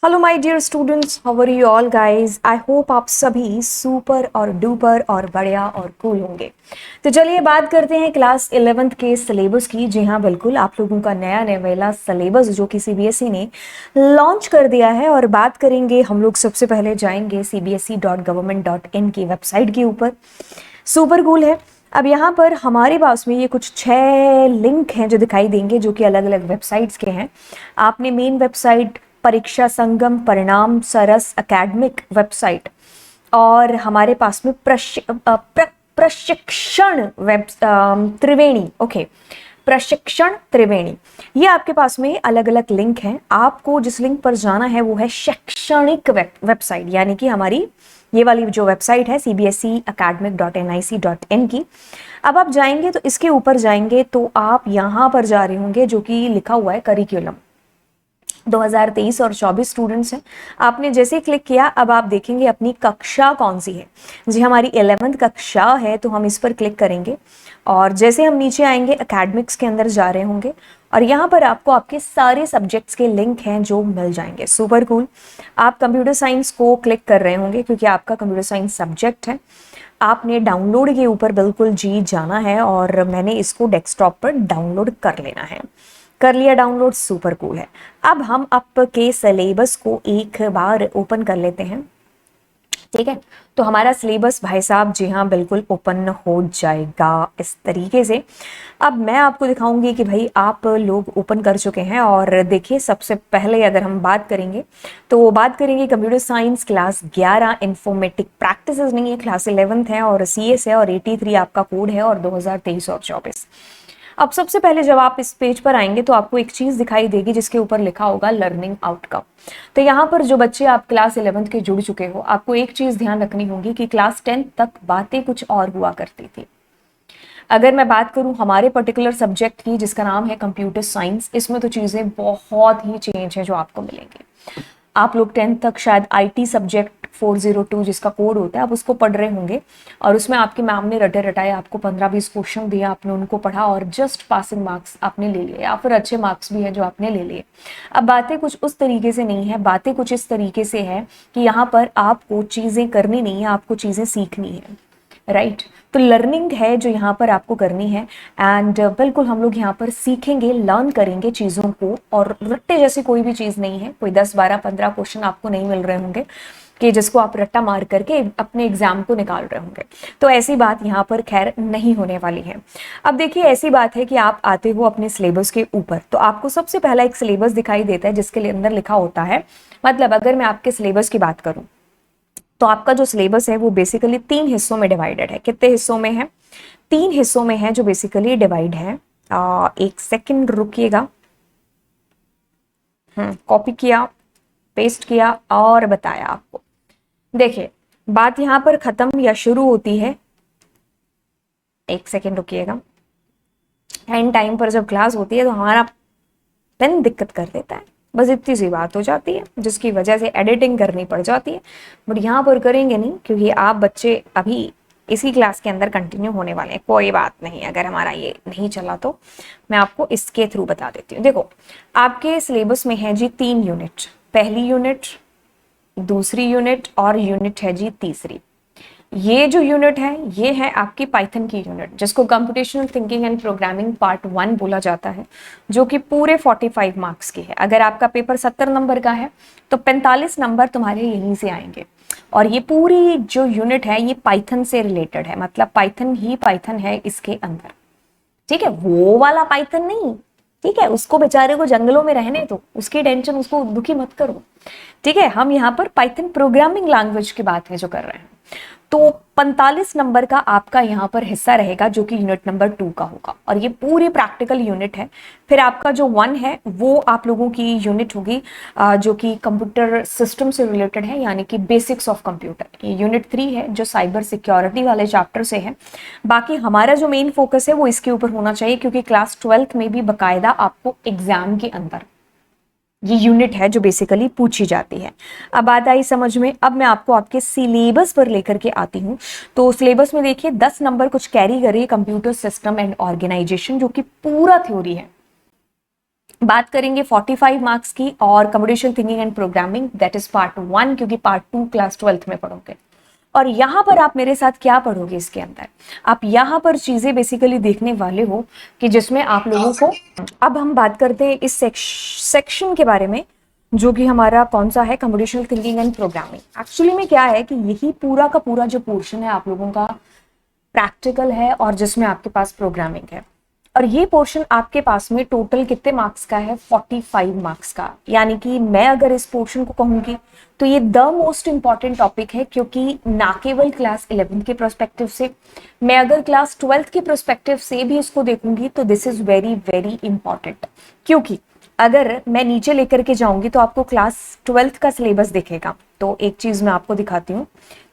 Hello my dear students, how are you all guys. I hope आप सभी super और duper और बढ़िया और कूल होंगे। तो चलिए बात करते हैं क्लास 11th के सिलेबस की। जी हाँ, बिल्कुल आप लोगों का नया नवेला सिलेबस जो कि सीबीएसई ने लॉन्च कर दिया है। और बात करेंगे हम लोग, सबसे पहले जाएंगे cbse.government.in की वेबसाइट के ऊपर। सुपर कूल है। अब यहाँ पर हमारे पास में ये कुछ 6 लिंक हैं जो दिखाई देंगे, जो कि अलग अलग वेबसाइट्स के हैं। आपने मेन वेबसाइट, परीक्षा संगम, परिणाम, सरस, एकेडमिक वेबसाइट और हमारे पास में प्रशिक्षण वेब त्रिवेणी, ओके, प्रशिक्षण त्रिवेणी, ये आपके पास में अलग अलग लिंक हैं। आपको जिस लिंक पर जाना है वो है शैक्षणिक वेबसाइट, यानी कि हमारी ये वाली जो वेबसाइट है cbse.academic.nic.in की। अब आप जाएंगे तो इसके ऊपर जाएंगे तो आप यहाँ पर जा रहे होंगे जो कि लिखा हुआ है करिकुलम 2023 और 24 स्टूडेंट्स हैं। आपने जैसे क्लिक किया, अब आप देखेंगे अपनी कक्षा कौन सी है। जी हमारी 11th कक्षा है, तो हम इस पर क्लिक करेंगे और जैसे हम नीचे आएंगे एकेडमिक्स के अंदर जा रहे होंगे और यहाँ पर आपको आपके सारे सब्जेक्ट्स के लिंक हैं जो मिल जाएंगे। Super cool. आप कंप्यूटर साइंस को क्लिक कर रहे होंगे क्योंकि आपका कंप्यूटर साइंस सब्जेक्ट है। आपने डाउनलोड के ऊपर बिल्कुल जी जाना है और मैंने इसको डेस्कटॉप पर डाउनलोड कर लेना है। कर लिया डाउनलोड, सुपर कूल है। अब हम आपके सिलेबस को एक बार ओपन कर लेते हैं, ठीक है। तो हमारा सिलेबस भाई साहब, जी हाँ बिल्कुल ओपन हो जाएगा इस तरीके से। अब मैं आपको दिखाऊंगी कि भाई आप लोग ओपन कर चुके हैं। और देखिए, सबसे पहले अगर हम बात करेंगे तो बात करेंगे computer science class 11, informatic practices नहीं है, क्लास 11th है और CS है और 83 आपका कोड है और 2023 और 24। अब सबसे पहले जब आप इस पेज पर आएंगे तो आपको एक चीज दिखाई देगी जिसके ऊपर लिखा होगा लर्निंग आउटकम। तो यहाँ पर जो बच्चे आप क्लास 11th के जुड़ चुके हो, आपको एक चीज ध्यान रखनी होगी कि क्लास 10th तक बातें कुछ और हुआ करती थी। अगर मैं बात करूं हमारे पर्टिकुलर सब्जेक्ट की जिसका नाम है कंप्यूटर साइंस, इसमें तो चीजें बहुत ही चेंज है जो आपको मिलेंगी। आप लोग 10th तक शायद IT सब्जेक्ट 402 जिसका कोड होता है, आप उसको पढ़ रहे होंगे और उसमें आपकी मैम ने रटे रटाए आपको 15-20 क्वेश्चन दिया, आपने उनको पढ़ा और जस्ट पासिंग मार्क्स आपने ले लिए, या फिर अच्छे मार्क्स भी हैं जो आपने ले लिए। अब बातें कुछ उस तरीके से नहीं है, बातें कुछ इस तरीके से है कि यहाँ पर आपको चीज़ें करनी नहीं है, आपको चीज़ें सीखनी है, राइट। तो लर्निंग है जो यहाँ पर आपको करनी है। एंड बिल्कुल हम लोग यहाँ पर सीखेंगे, लर्न करेंगे चीज़ों को। और रट्टे जैसी कोई भी चीज़ नहीं है, कोई 10, 12, 15 क्वेश्चन आपको नहीं मिल रहे होंगे कि जिसको आप रट्टा मार करके अपने एग्जाम को निकाल रहे होंगे। तो ऐसी बात यहाँ पर खैर नहीं होने वाली है। अब देखिए, ऐसी बात है कि आप आते हो अपने सिलेबस के ऊपर, तो आपको सबसे पहला एक सिलेबस दिखाई देता है जिसके अंदर लिखा होता है, मतलब अगर मैं आपके सिलेबस की बात करूँ तो आपका जो सिलेबस है वो बेसिकली 3 हिस्सों में डिवाइडेड है। कितने हिस्सों में है? 3 हिस्सों में है जो बेसिकली डिवाइड है। एक सेकंड रुकिएगा। कॉपी किया, पेस्ट किया और बताया आपको। देखिए, बात यहाँ पर खत्म या शुरू होती है, एक सेकंड रुकिएगा। एंड टाइम पर जब क्लास होती है तो हमारा पेन दिक्कत कर देता है, बस इतनी सी बात हो जाती है जिसकी वजह से एडिटिंग करनी पड़ जाती है। बट यहाँ पर करेंगे नहीं क्योंकि आप बच्चे अभी इसी क्लास के अंदर कंटिन्यू होने वाले हैं। कोई बात नहीं, अगर हमारा ये नहीं चला तो मैं आपको इसके थ्रू बता देती हूँ। देखो, आपके सिलेबस में है जी 3 यूनिट, पहली यूनिट, दूसरी यूनिट और यूनिट है जी तीसरी। ये जो यूनिट है ये है आपकी पाइथन की यूनिट, जिसको computational thinking and programming part 1 बोला जाता है, जो कि पूरे 45 मार्क्स की है। अगर आपका पेपर 70 नंबर का है तो 45 नंबर तुम्हारे यहीं से आएंगे। और ये पूरी जो यूनिट है ये पाइथन से रिलेटेड है, मतलब पाइथन ही पाइथन है इसके अंदर, ठीक है। वो वाला पाइथन नहीं, ठीक है, उसको बेचारे को जंगलों में रहने दो, उसकी टेंशन, उसको दुखी मत करो, ठीक है। हम यहाँ पर पाइथन प्रोग्रामिंग लैंग्वेज की बात है जो कर रहे हैं। तो 45 नंबर का आपका यहाँ पर हिस्सा रहेगा जो कि यूनिट नंबर 2 का होगा और ये पूरी प्रैक्टिकल यूनिट है। फिर आपका जो 1 है वो आप लोगों की यूनिट होगी जो कि कंप्यूटर सिस्टम से रिलेटेड है, यानी कि बेसिक्स ऑफ कंप्यूटर। ये यूनिट 3 है जो साइबर सिक्योरिटी वाले चैप्टर से है। बाकी हमारा जो मेन फोकस है वो इसके ऊपर होना चाहिए क्योंकि क्लास 12th में भी बाकायदा आपको एग्जाम के अंदर ये यूनिट है जो बेसिकली पूछी जाती है। अब बात आई समझ में। अब मैं आपको आपके सिलेबस पर लेकर के आती हूँ। तो सिलेबस में देखिए 10 नंबर कुछ कैरी करिए कंप्यूटर सिस्टम एंड ऑर्गेनाइजेशन, जो कि पूरा थ्योरी है। बात करेंगे 45 मार्क्स की और computational thinking and programming, that is part 1, क्योंकि पार्ट 2 क्लास 12th में पढ़ोगे। और यहाँ पर आप मेरे साथ क्या पढ़ोगे इसके अंदर, आप यहाँ पर चीजें बेसिकली देखने वाले हो कि जिसमें आप लोगों को, अब हम बात करते हैं इस सेक्शन के बारे में जो कि हमारा कौन सा है, computational thinking and programming. Actually में क्या है कि यही पूरा का पूरा जो पोर्शन है आप लोगों का प्रैक्टिकल है और जिसमें आपके पास प्रोग्रामिंग है। और ये पोर्शन आपके पास में टोटल कितने मार्क्स का है, 45 मार्क्स का। यानी कि मैं अगर इस पोर्शन को कहूंगी तो ये द मोस्ट इंपॉर्टेंट टॉपिक है, क्योंकि ना केवल क्लास 11th के प्रोस्पेक्टिव से, मैं अगर क्लास 12th के प्रोस्पेक्टिव से भी इसको देखूंगी तो this is very very important. क्योंकि अगर मैं नीचे लेकर के जाऊंगी तो आपको क्लास 12th का सिलेबस दिखेगा। तो एक चीज मैं आपको दिखाती हूँ,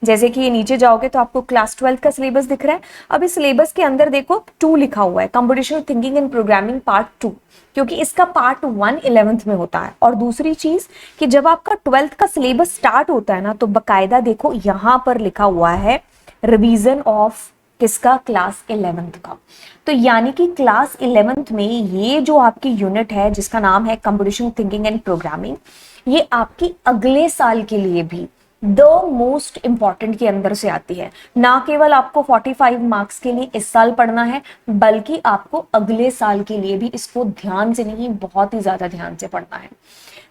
जैसे कि ये नीचे जाओगे तो आपको क्लास 12th का सिलेबस दिख रहा है। अब इस सिलेबस के अंदर देखो 2 लिखा हुआ है, computational thinking and programming part 2, क्योंकि इसका पार्ट 1 11th में होता है। और दूसरी चीज कि जब आपका 12th का सिलेबस स्टार्ट होता है ना, तो बकायदा देखो यहाँ पर लिखा हुआ है रिवीजन ऑफ किसका, क्लास 11th का। तो यानी कि क्लास 11th में ये जो आपकी यूनिट है जिसका नाम है कंप्यूटेशनल थिंकिंग एंड प्रोग्रामिंग, ये आपकी अगले साल के लिए भी द मोस्ट इंपॉर्टेंट के अंदर से आती है। ना केवल आपको 45 मार्क्स के लिए इस साल पढ़ना है, बल्कि आपको अगले साल के लिए भी इसको ध्यान से नहीं, बहुत ही ज्यादा ध्यान से पढ़ना है।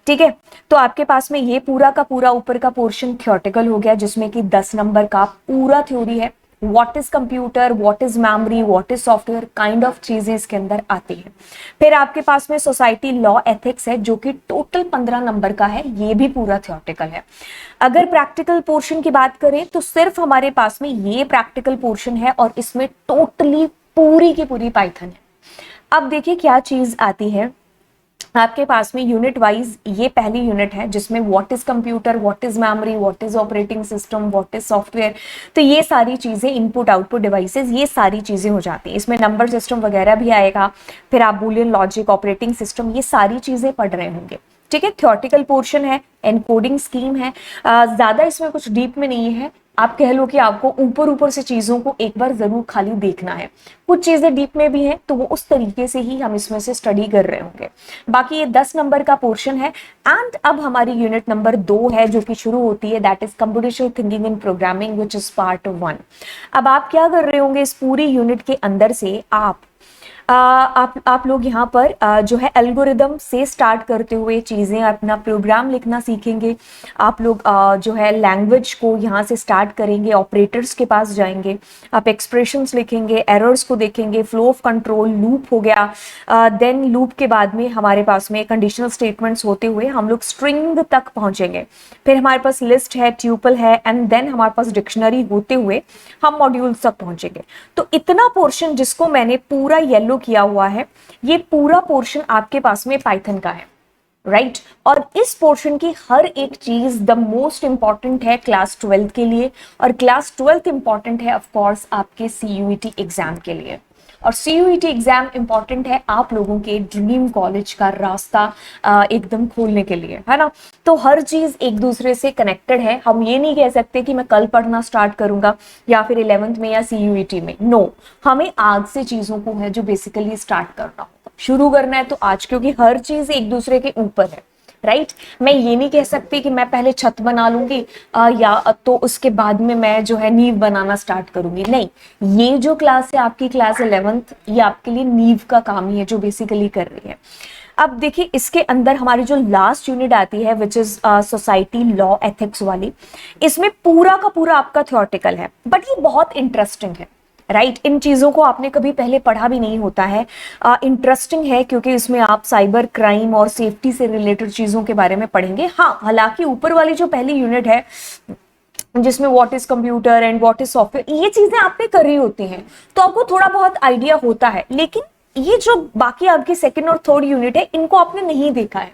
ठीक है, तो आपके पास में ये पूरा का पूरा ऊपर का पोर्शन थियोरेटिकल हो गया, जिसमें कि 10 नंबर का पूरा थ्योरी है। What is computer, what is memory, what is software, kind of चीजें इसके अंदर आती हैं। फिर आपके पास में सोसाइटी, लॉ, एथिक्स है जो कि टोटल 15 नंबर का है, ये भी पूरा थियोरेटिकल है। अगर प्रैक्टिकल पोर्शन की बात करें तो सिर्फ हमारे पास में ये प्रैक्टिकल पोर्शन है और इसमें टोटली पूरी की पूरी पाइथन है। अब देखिए क्या चीज आती है आपके पास में यूनिट वाइज। ये पहली यूनिट है जिसमें what is computer, what is memory, what is operating system, what is software, तो ये सारी चीजें, इनपुट आउटपुट डिवाइसेस, ये सारी चीजें हो जाती हैं। इसमें नंबर सिस्टम वगैरह भी आएगा, फिर आप बुलियन लॉजिक, ऑपरेटिंग सिस्टम, ये सारी चीजें पढ़ रहे होंगे। ठीक है, थियोरेटिकल पोर्शन है, एनकोडिंग स्कीम है, ज्यादा इसमें कुछ डीप में नहीं है। आप कह लो कि आपको ऊपर ऊपर से चीजों को एक बार जरूर खाली देखना है, कुछ चीजें डीप में भी हैं तो वो उस तरीके से ही हम इसमें से स्टडी कर रहे होंगे। बाकी ये 10 नंबर का पोर्शन है। एंड अब हमारी यूनिट नंबर 2 है जो कि शुरू होती है, that is computational thinking and programming which is part 1। अब आप क्या कर रहे होंगे, इस पूरी यूनिट के अंदर से आप लोग यहाँ पर जो है एल्गोरिदम से स्टार्ट करते हुए चीजें, अपना प्रोग्राम लिखना सीखेंगे। आप लोग जो है लैंग्वेज को यहाँ से स्टार्ट करेंगे, ऑपरेटर्स के पास जाएंगे, आप एक्सप्रेशंस लिखेंगे, एरर्स को देखेंगे, फ्लो ऑफ कंट्रोल, लूप हो गया, देन लूप के बाद में हमारे पास में कंडीशनल स्टेटमेंट्स होते हुए हम लोग स्ट्रिंग तक पहुंचेंगे। फिर हमारे पास लिस्ट है, ट्यूपल है, एंड देन हमारे पास डिक्शनरी होते हुए हम मॉड्यूल्स तक पहुंचेंगे। तो इतना पोर्शन जिसको मैंने पूरा येलो किया हुआ है, ये पूरा पोर्शन आपके पास में पाइथन का है, राइट। और इस पोर्शन की हर एक चीज द मोस्ट इंपॉर्टेंट है क्लास 12 के लिए, और क्लास 12 इंपॉर्टेंट है ऑफ कोर्स आपके CUET एग्जाम के लिए। और CUET एग्जाम इंपॉर्टेंट है आप लोगों के ड्रीम कॉलेज का रास्ता एकदम खोलने के लिए, है ना। तो हर चीज एक दूसरे से कनेक्टेड है। हम ये नहीं कह सकते कि मैं कल पढ़ना स्टार्ट करूंगा या फिर 11th में या CUET में, नो, हमें आज से चीजों को है जो बेसिकली स्टार्ट करना होगा, शुरू करना है तो आज, क्योंकि हर चीज एक दूसरे के ऊपर है, राइट। मैं ये नहीं कह सकती कि मैं पहले छत बना लूंगी या तो उसके बाद में मैं जो है नींव बनाना स्टार्ट करूंगी, नहीं। ये जो क्लास है आपकी क्लास 11th, ये आपके लिए नींव का काम ही है जो बेसिकली कर रही है। अब देखिए इसके अंदर हमारी जो लास्ट यूनिट आती है which is society, law, ethics वाली, इसमें पूरा का पूरा आपका थियोरेटिकल है, बट ये बहुत इंटरेस्टिंग है, राइट। इन चीज़ों को आपने कभी पहले पढ़ा भी नहीं होता है। इंटरेस्टिंग है क्योंकि इसमें आप साइबर क्राइम और सेफ्टी से रिलेटेड चीज़ों के बारे में पढ़ेंगे। हाँ, हालांकि ऊपर वाली जो पहली यूनिट है जिसमें what is computer and what is software, ये चीज़ें आपने करी होती हैं तो आपको थोड़ा बहुत आइडिया होता है, लेकिन ये जो बाकी आपकी सेकेंड और थर्ड यूनिट है इनको आपने नहीं देखा है,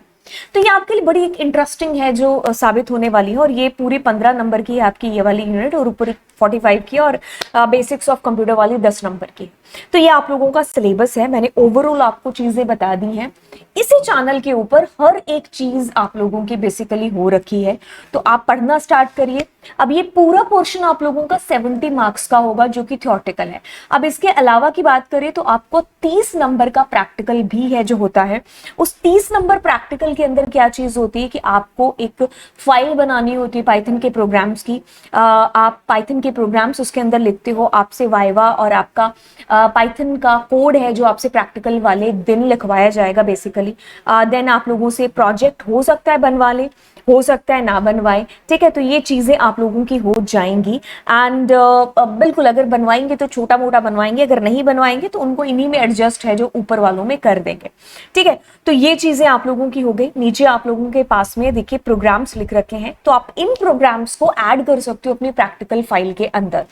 तो ये आपके लिए बड़ी एक इंटरेस्टिंग है जो साबित होने वाली है। और ये पूरी 15 नंबर की है आपकी ये वाली यूनिट, और ऊपर 45 की, और बेसिक्स ऑफ कंप्यूटर वाली 10 नंबर की। तो ये आप लोगों का सिलेबस है, मैंने ओवरऑल आपको चीजें बता दी हैं। इसी चैनल के ऊपर हर एक चीज आप लोगों की बेसिकली हो रखी है, तो आप पढ़ना स्टार्ट करिए। अब ये पूरा पोर्शन आप लोगों का 70 मार्क्स का होगा जो कि थ्योरेटिकल है। अब इसके अलावा की बात करें तो आपको 30 नंबर का प्रैक्टिकल भी है जो होता है। उस 30 नंबर प्रैक्टिकल के अंदर क्या चीज होती है कि आपको एक फाइल बनानी होती है पाइथन के प्रोग्राम्स की। आप पाइथन के प्रोग्राम्स उसके अंदर लिखते हो, आपसे वाइवा और आपका पाइथन का कोड है जो आपसे प्रैक्टिकल वाले दिन लिखवाया जाएगा बेसिकली। देन आप लोगों से प्रोजेक्ट हो सकता है बनवा ले, हो सकता है ना बनवाए, ठीक है। तो ये चीजें आप लोगों की हो जाएंगी एंड बिल्कुल अगर बनवाएंगे तो छोटा मोटा बनवाएंगे, अगर नहीं बनवाएंगे तो उनको इन्हीं में एडजस्ट है जो ऊपर वालों में कर देंगे, ठीक है। तो ये चीजें आप लोगों की हो गई। नीचे आप लोगों के पास में देखिए प्रोग्राम्स लिख रखे हैं, तो आप इन प्रोग्राम्स को ऐड कर सकते हो अपनी प्रैक्टिकल फाइल के अंदर।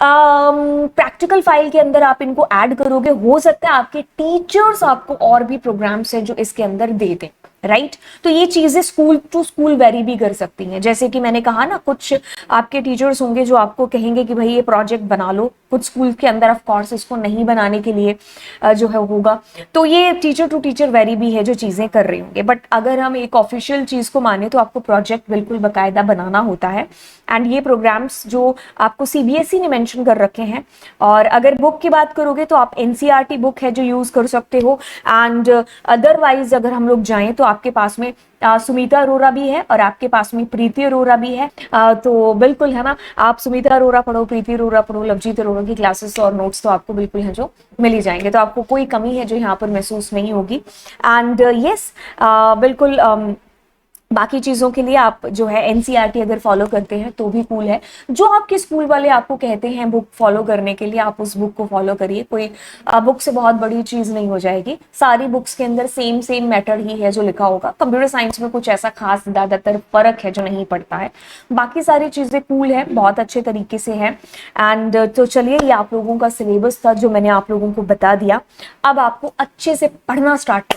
प्रैक्टिकल फाइल के अंदर आप इनको ऐड करोगे, हो सकता है आपके टीचर्स आपको और भी प्रोग्राम्स हैं जो इसके अंदर दे दें, राइट। तो ये चीजें स्कूल टू स्कूल वेरी भी कर सकती हैं। जैसे कि मैंने कहा ना, कुछ आपके टीचर्स होंगे जो आपको कहेंगे कि भाई ये प्रोजेक्ट बना लो, कुछ स्कूल के अंदर ऑफ कोर्स इसको नहीं बनाने के लिए जो है होगा। तो ये टीचर टू टीचर वेरी भी है जो चीजें कर रहे होंगे, बट अगर हम एक ऑफिशियल चीज को माने तो आपको प्रोजेक्ट बिल्कुल बाकायदा बनाना होता है। एंड ये प्रोग्राम्स जो आपको सीबीएसई ने मेंशन कर रखे हैं। और अगर बुक की बात करोगे तो आप एनसीईआरटी बुक है जो यूज कर सकते हो। एंड अदरवाइज अगर हम लोग जाएं तो आपके पास में सुमिता अरोरा भी है और आपके पास में प्रीति अरोरा भी है। तो बिल्कुल है ना, आप सुमिता अरोरा पढ़ो, प्रीति अरोरा पढ़ो, लवजीत अरोरा की क्लासेस और नोट्स तो आपको बिल्कुल है जो मिल ही जाएंगे। तो आपको कोई कमी है जो यहाँ पर महसूस नहीं होगी। एंड यस बिल्कुल बाकी चीजों के लिए आप जो है एनसीईआरटी अगर फॉलो करते हैं तो भी कूल है। जो आपके स्कूल वाले आपको कहते हैं बुक फॉलो करने के लिए, आप उस बुक को फॉलो करिए। कोई बुक से बहुत बड़ी चीज नहीं हो जाएगी। सारी बुक्स के अंदर सेम मेथड ही है जो लिखा होगा। कंप्यूटर साइंस में कुछ ऐसा खास ज्यादातर फर्क है जो नहीं पड़ता है, बाकी सारी चीजें कूल है, बहुत अच्छे तरीके से है। एंड तो चलिए, ये आप लोगों का सिलेबस था जो मैंने आप लोगों को बता दिया। अब आपको अच्छे से पढ़ना स्टार्ट,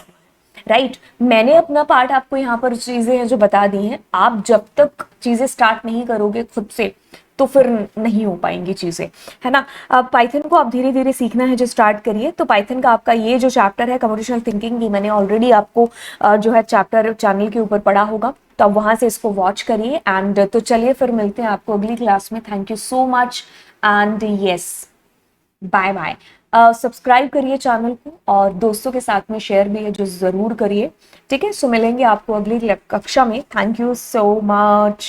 राइट। मैंने अपना पार्ट आपको यहाँ पर चीजें हैं जो बता दी हैं। आप जब तक चीजें स्टार्ट नहीं करोगे खुद से तो फिर नहीं हो पाएंगी चीजें, है ना। अब पाइथन को आप धीरे धीरे सीखना है जो स्टार्ट करिए। तो पाइथन का आपका ये जो चैप्टर है कंप्यूटेशनल थिंकिंग की, मैंने ऑलरेडी आपको जो है चैप्टर चैनल के ऊपर पढ़ा होगा, तो आप वहां से इसको वॉच करिए। एंड तो चलिए फिर मिलते हैं आपको अगली क्लास में। Thank you so much and yes, bye bye. Subscribe करिए चैनल को और दोस्तों के साथ में शेयर भी है जो जरूर करिए, ठीक है। सो मिलेंगे आपको अगली कक्षा में। Thank you so much.